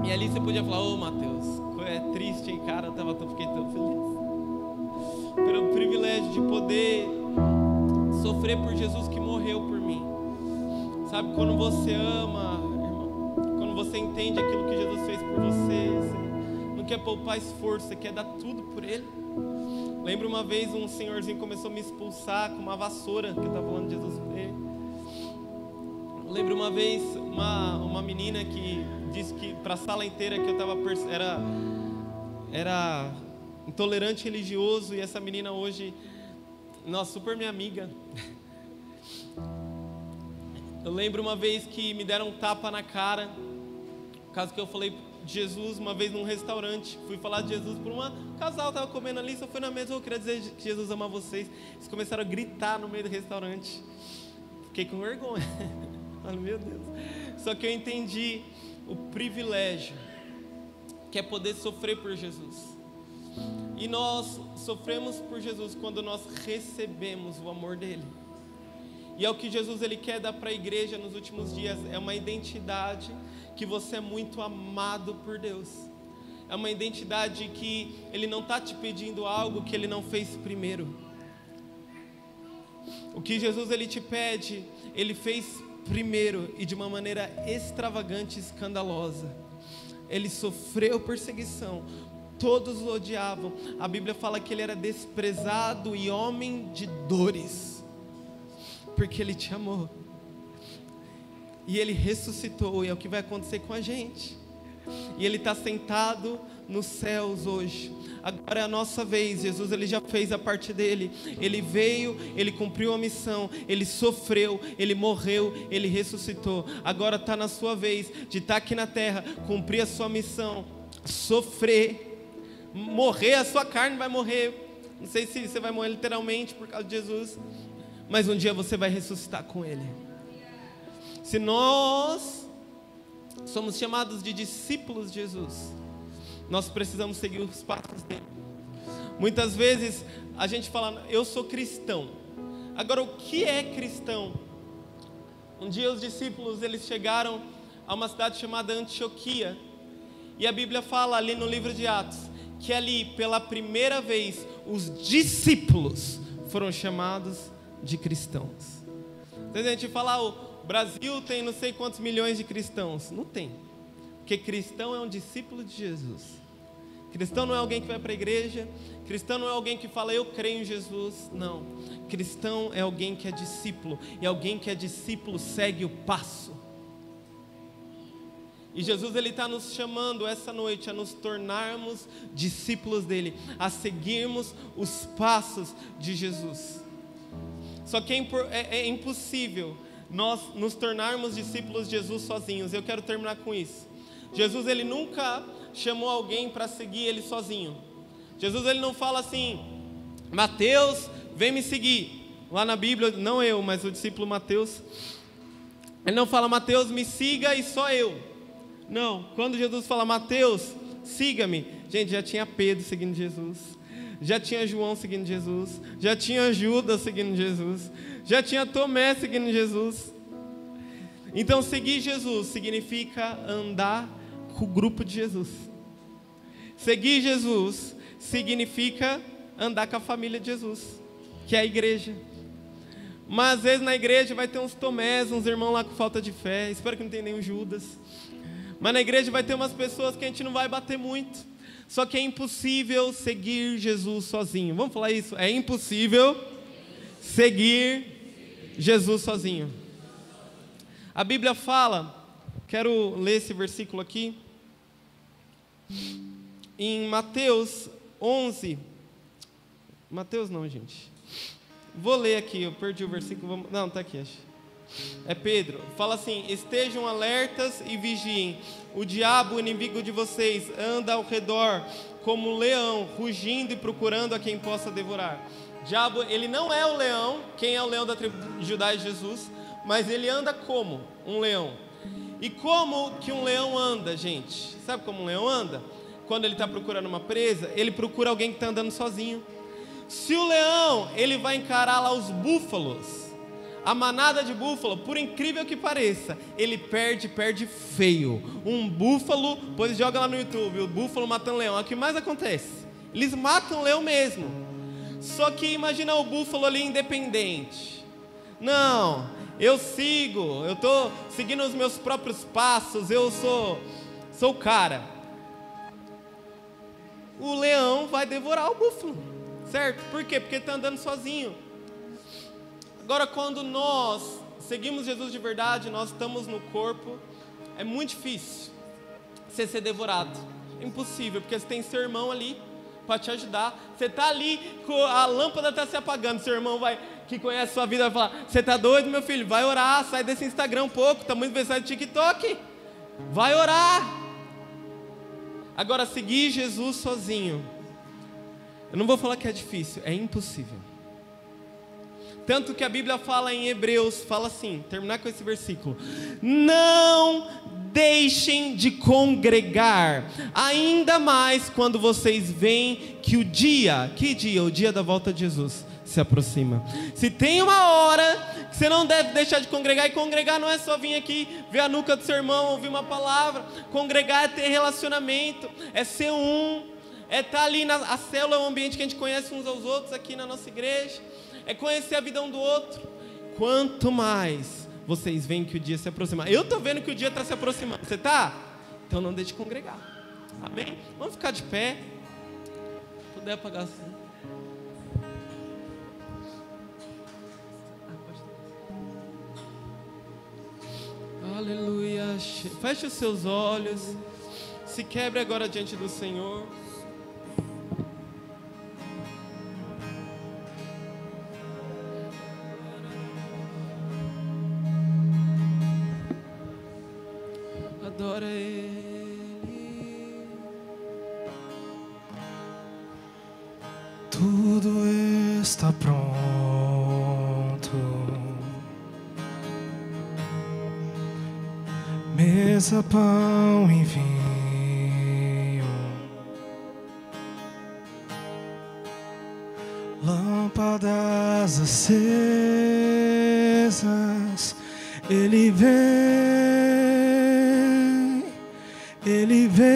E ali você podia falar: ô Mateus, é triste, hein, cara? Fiquei tão feliz pelo privilégio de poder sofrer por Jesus que morreu por mim. Sabe, quando você ama, irmão, quando você entende aquilo que Jesus fez por você, você não quer poupar esforço, você quer dar tudo por Ele. Lembro uma vez um senhorzinho começou a me expulsar com uma vassoura, que eu estava falando de Jesus por ele. Lembro uma vez uma menina que disse que para a sala inteira que eu estava era intolerante religioso, e essa menina hoje, nossa, super minha amiga. Eu lembro uma vez que me deram um tapa na cara, por causa que eu falei de Jesus uma vez num restaurante. Fui falar de Jesus para um casal, estava comendo ali, só foi na mesa: eu queria dizer que Jesus ama vocês. Eles começaram a gritar no meio do restaurante. Fiquei com vergonha. Meu Deus. Só que eu entendi o privilégio que é poder sofrer por Jesus. E nós sofremos por Jesus quando nós recebemos o amor dele. E é o que Jesus ele quer dar para a igreja nos últimos dias, é uma identidade que você é muito amado por Deus. É uma identidade que Ele não está te pedindo algo que Ele não fez primeiro. O que Jesus ele te pede, Ele fez primeiro e de uma maneira extravagante e escandalosa. Ele sofreu perseguição, todos o odiavam. A Bíblia fala que Ele era desprezado e homem de dores, porque Ele te amou. E Ele ressuscitou, e é o que vai acontecer com a gente. E Ele está sentado nos céus hoje. Agora é a nossa vez. Jesus ele já fez a parte dele. Ele veio, Ele cumpriu a missão, Ele sofreu, Ele morreu, Ele ressuscitou. Agora está na sua vez de estar aqui na terra, cumprir a sua missão, sofrer, morrer. A sua carne vai morrer. Não sei se você vai morrer literalmente por causa de Jesus, mas um dia você vai ressuscitar com Ele. Se nós somos chamados de discípulos de Jesus, nós precisamos seguir os passos dele. Muitas vezes a gente fala, eu sou cristão. Agora, o que é cristão? Um dia os discípulos, eles chegaram a uma cidade chamada Antioquia, e a Bíblia fala ali no livro de Atos, que ali pela primeira vez os discípulos foram chamados de cristãos. Então a gente fala, o Brasil tem não sei quantos milhões de cristãos. Não tem, porque cristão é um discípulo de Jesus. Cristão não é alguém que vai para a igreja, cristão não é alguém que fala, eu creio em Jesus. Não, cristão é alguém que é discípulo, e alguém que é discípulo segue o passo. E Jesus, ele está nos chamando essa noite a nos tornarmos discípulos dele, a seguirmos os passos de Jesus. Só que é impossível nós nos tornarmos discípulos de Jesus sozinhos. Eu quero terminar com isso. Jesus, ele nunca chamou alguém para seguir ele sozinho. Jesus, ele não fala assim, Mateus, vem me seguir. Lá na Bíblia, não eu, mas o discípulo Mateus, ele não fala, Mateus, me siga e só eu. Não, quando Jesus fala, Mateus, siga-me. Gente, já tinha Pedro seguindo Jesus, já tinha João seguindo Jesus, já tinha Judas seguindo Jesus, já tinha Tomé seguindo Jesus. Então seguir Jesus significa andar com o grupo de Jesus. Seguir Jesus significa andar com a família de Jesus, que é a igreja. Mas às vezes na igreja vai ter uns Tomés, uns irmãos lá com falta de fé, espero que não tenha nenhum Judas. Mas na igreja vai ter umas pessoas que a gente não vai bater muito. Só que é impossível seguir Jesus sozinho. Vamos falar isso? É impossível seguir Jesus sozinho. A Bíblia fala, quero ler esse versículo aqui, em Mateus 11. Mateus não, gente. Vou ler aqui, eu perdi o versículo. Não, está aqui, acho. É Pedro, fala assim, estejam alertas e vigiem, o diabo, o inimigo de vocês, anda ao redor como um leão, rugindo e procurando a quem possa devorar. O diabo, ele não é o leão, quem é o leão da tribo de Judá é Jesus, mas ele anda como um leão. E como que um leão anda, gente? Sabe como um leão anda? Quando ele está procurando uma presa, ele procura alguém que está andando sozinho. Se o leão, ele vai encarar lá os búfalos, a manada de búfalo, por incrível que pareça, ele perde feio. Um búfalo, depois joga lá no YouTube, o búfalo matando leão. O que mais acontece? Eles matam o leão mesmo. Só que imagina o búfalo ali independente. Não, eu estou seguindo os meus próprios passos, eu sou o cara. O leão vai devorar o búfalo, certo? Por quê? Porque ele está andando sozinho. Agora, quando nós seguimos Jesus de verdade, nós estamos no corpo, é muito difícil você ser devorado. É impossível, porque você tem seu irmão ali para te ajudar. Você está ali, a lâmpada está se apagando, seu irmão que conhece sua vida, vai falar, você está doido, meu filho? Vai orar, sai desse Instagram um pouco, está muito pensado no TikTok. Vai orar. Agora, seguir Jesus sozinho, eu não vou falar que é difícil, é impossível. Tanto que a Bíblia fala em Hebreus, fala assim, terminar com esse versículo, não deixem de congregar, ainda mais quando vocês veem que o dia da volta de Jesus se aproxima. Se tem uma hora que você não deve deixar de congregar, e congregar não é só vir aqui, ver a nuca do seu irmão, ouvir uma palavra, congregar é ter relacionamento, é ser é estar ali, a célula é um ambiente que a gente conhece uns aos outros aqui na nossa igreja, é conhecer a vida um do outro. Quanto mais vocês veem que o dia se aproxima. Eu estou vendo que o dia está se aproximando. Você está? Então não deixe de congregar. Amém? Vamos ficar de pé. Se puder apagar assim. Aleluia. Feche os seus olhos. Se quebre agora diante do Senhor. Adora Ele. Tudo está pronto. mesa, pão e vinho, lâmpadas acesas. Ele vem, Ele vem.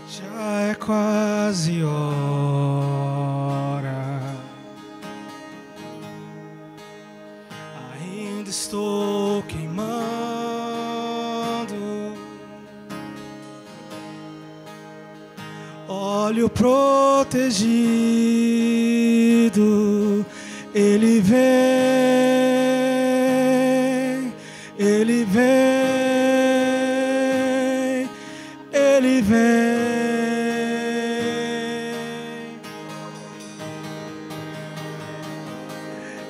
Já é quase hora, ainda estou queimando. Óleo protegido, Ele vem, Ele vem, Ele vem.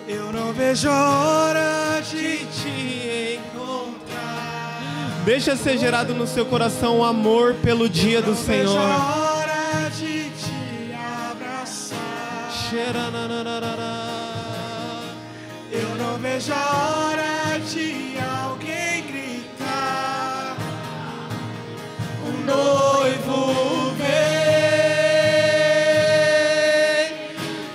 Eu não vejo a hora de te encontrar. Deixa ser gerado no seu coração o amor pelo dia do Senhor. De te abraçar. Eu não vejo a hora de alguém gritar: o noivo vem.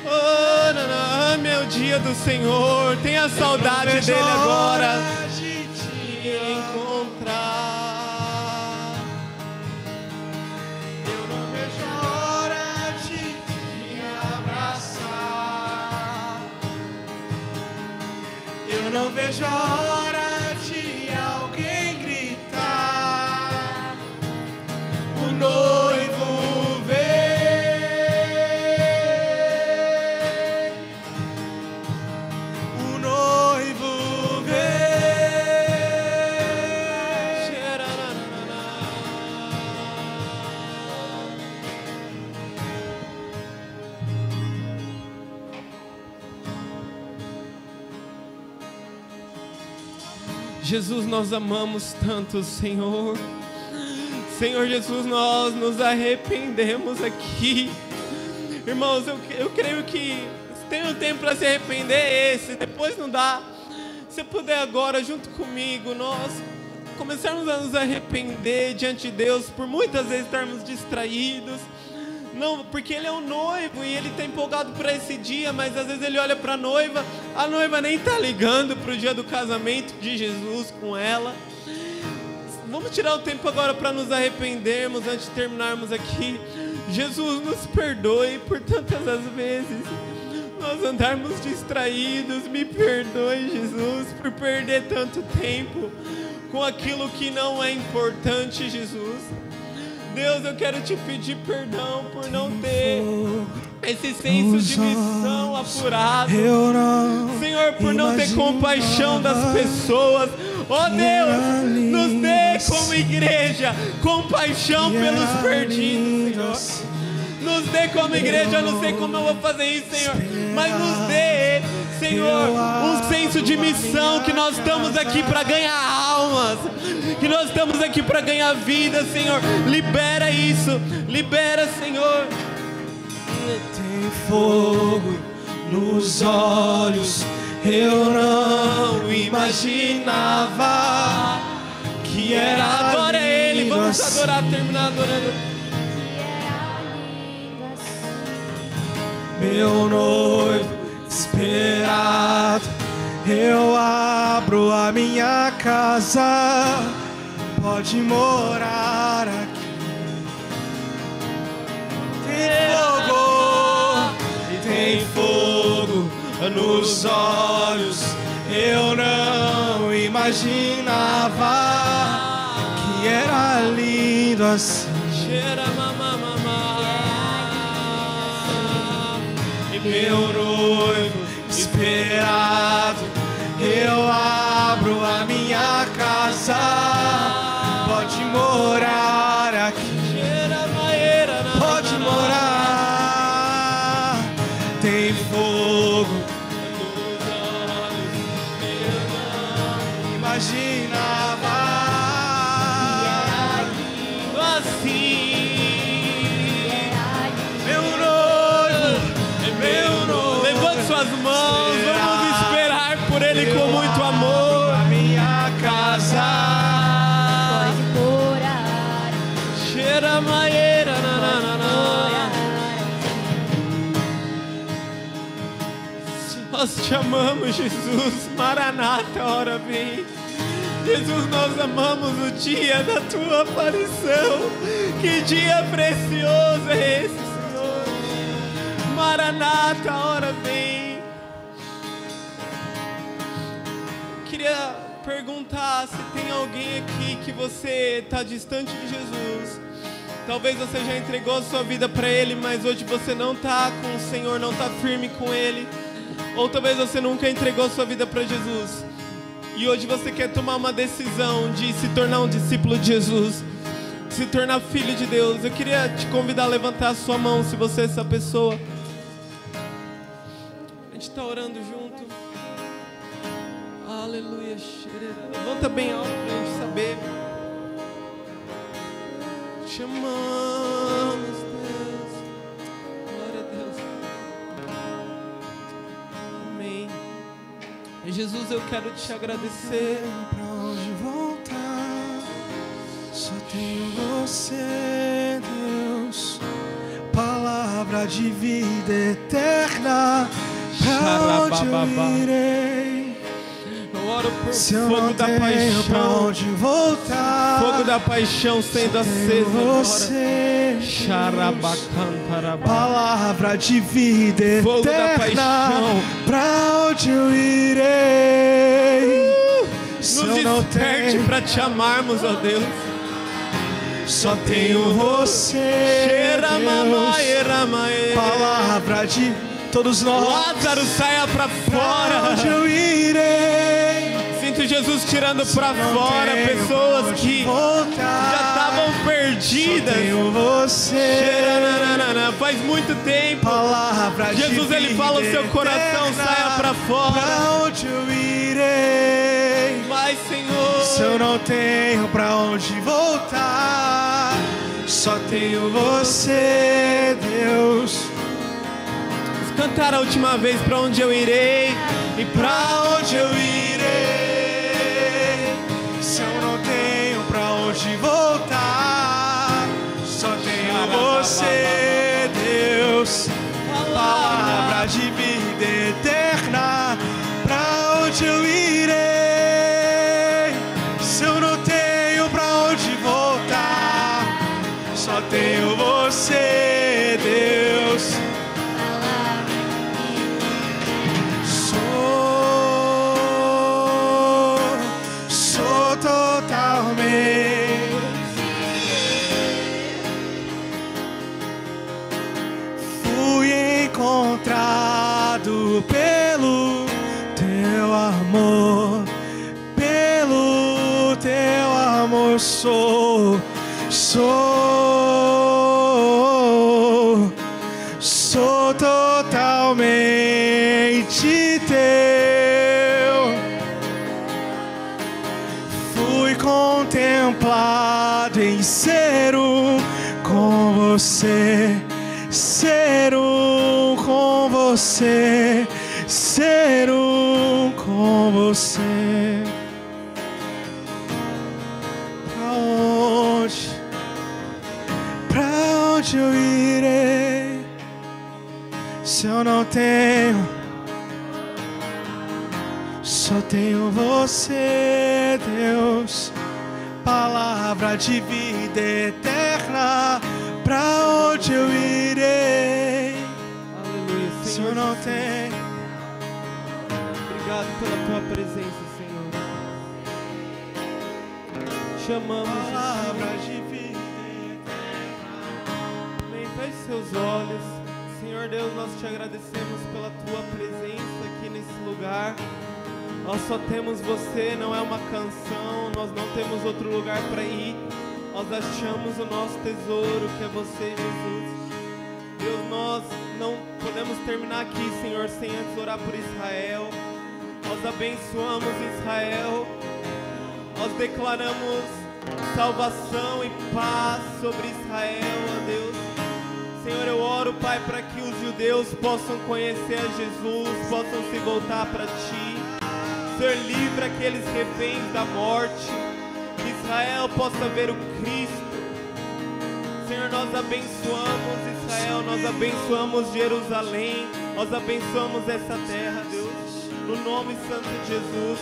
Oh, meu dia do Senhor, tenha saudade dele agora. De te Encontrar. Eu não vejo a hora de alguém gritar: o noivo vem, o noivo Jesus, nós amamos tanto, Senhor. Senhor Jesus, nós nos arrependemos aqui. Irmãos, eu creio que tem um tempo para se arrepender, é esse. Depois não dá. Se puder agora, junto comigo, nós começarmos a nos arrepender diante de Deus por muitas vezes estarmos distraídos. Não, porque ele é o noivo e ele está empolgado para esse dia, mas às vezes ele olha para a noiva nem está ligando para o dia do casamento de Jesus com ela. Vamos tirar o tempo agora para nos arrependermos antes de terminarmos aqui. Jesus, nos perdoe por tantas as vezes nós andarmos distraídos. Me perdoe, Jesus, por perder tanto tempo com aquilo que não é importante, Jesus. Deus, eu quero te pedir perdão por não ter esse senso de missão apurado. Senhor, por não ter compaixão das pessoas. Oh Deus, nos dê como igreja compaixão pelos perdidos, Senhor. Nos dê como igreja, eu não sei como eu vou fazer isso, Senhor, mas nos dê, Senhor, um senso de missão, que nós estamos aqui para ganhar almas, que nós estamos aqui para ganhar vida, Senhor. Libera isso, libera, Senhor. Tem fogo nos olhos, eu não imaginava que era. Adora Ele, vamos adorar, terminar adorando. Meu noivo esperado, eu abro a minha casa, pode morar aqui. Tem fogo nos olhos, eu não imaginava que era lindo assim. Meu noivo esperado, eu abro a minha casa, pode morar aqui, pode morar. Tem fogo nos olhos, eu não imaginava assim. Suas mãos, vamos Nós te amamos, Jesus. Maranata, ora vem. Jesus, nós amamos o dia da tua aparição. Que dia precioso é esse, Senhor. Maranata, ora vem. Queria perguntar se tem alguém aqui que você está distante de Jesus. Talvez você já entregou a sua vida para Ele, mas hoje você não está com o Senhor, não está firme com Ele. Ou talvez você nunca entregou a sua vida para Jesus e hoje você quer tomar uma decisão de se tornar um discípulo de Jesus, se tornar filho de Deus. Eu queria te convidar a levantar a sua mão, se você é essa pessoa. A gente está orando junto. Aleluia. Levanta bem alto para a gente saber. Te amamos, Deus. Glória a Deus. Amém. Jesus, eu quero te agradecer. Pra onde voltar? Só tenho você, Deus. Palavra de vida eterna. Pra onde eu irei? Eu oro por Se eu fogo não da tenho pra paixão. onde voltar, Fogo da paixão sendo aceso você, agora. palavra de vida Fogo da eterna, paixão. pra onde eu irei? Se Nos eu não desperte tenho, para te amarmos, ó Deus. só tenho você, Deus. Palavra de todos nós. Lázaro, saia para Pra onde fora. eu irei? Sinto Jesus tirando para Não fora tenho pessoas pra onde que voltar. já estavam Só perdidas. tenho você. Faz muito tempo. Palavra de Jesus, ele vida fala ao seu coração, eterna. saia para fora. Pra onde eu irei? Mas, Senhor, Se eu não tenho pra onde voltar, só tenho você, Deus. vamos cantar a última vez para onde eu irei e Pra onde eu irei? Se eu não tenho pra onde voltar, só tenho você, Deus. Palavra de vida eterna. Pra onde eu irei? Se eu não tenho pra onde voltar, só tenho você, Deus. Sou totalmente. Fui encontrado pelo teu amor, pelo teu amor. Sou totalmente teu. Fui contemplado em ser um com você, ser um com você, ser um com você. Pra onde eu irei? Se eu não tenho, só tenho você, Deus. Palavra de vida eterna. Pra onde eu irei? aleluia, Se Senhor. eu não tenho, Obrigado pela tua presença, Senhor. Te amamos, palavra Jesus. de vida eterna. Amém. Feche seus olhos. Senhor Deus, nós te agradecemos pela tua presença aqui nesse lugar. Nós só temos você, não é uma canção, nós não temos outro lugar para ir. Nós achamos o nosso tesouro, que é você, Jesus. Deus, nós não podemos terminar aqui, Senhor, sem antes orar por Israel. Nós abençoamos Israel. Nós declaramos salvação e paz sobre Israel, ó Deus. Senhor, eu oro, Pai, para que os judeus possam conhecer a Jesus, possam se voltar para Ti. Senhor, livra aqueles reféns da morte, que Israel possa ver o Cristo. Senhor, nós abençoamos Israel, nós abençoamos Jerusalém, nós abençoamos essa terra, Deus. no nome santo de Jesus.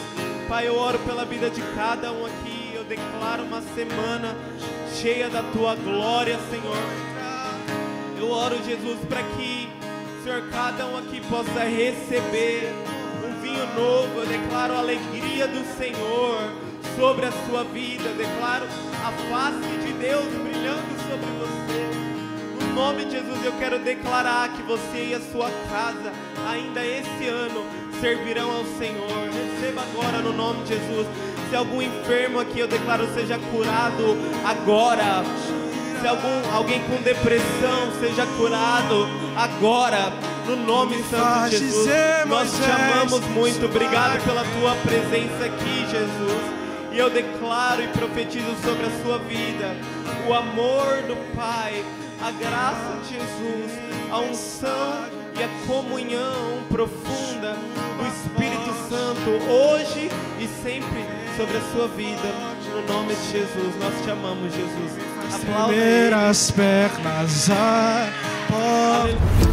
Pai, eu oro pela vida de cada um aqui, eu declaro uma semana cheia da Tua glória, Senhor. Eu oro, Jesus, para que, Senhor, cada um aqui possa receber um vinho novo. Eu declaro a alegria do Senhor sobre a sua vida. Eu declaro a face de Deus brilhando sobre você. No nome de Jesus, eu quero declarar que você e a sua casa, ainda esse ano, servirão ao Senhor. Receba agora no nome de Jesus. Se algum enfermo aqui, eu declaro, seja curado agora. Se alguém com depressão, seja curado agora, no nome santo de Jesus. Nós te amamos muito, obrigado pela Tua presença aqui, Jesus. E eu declaro e profetizo sobre a sua vida o amor do Pai, a graça de Jesus, a unção e a comunhão profunda do Espírito Santo, hoje e sempre, sobre a sua vida, no nome de Jesus. Nós te amamos, Jesus. Aplauda ele. As pernas à porta.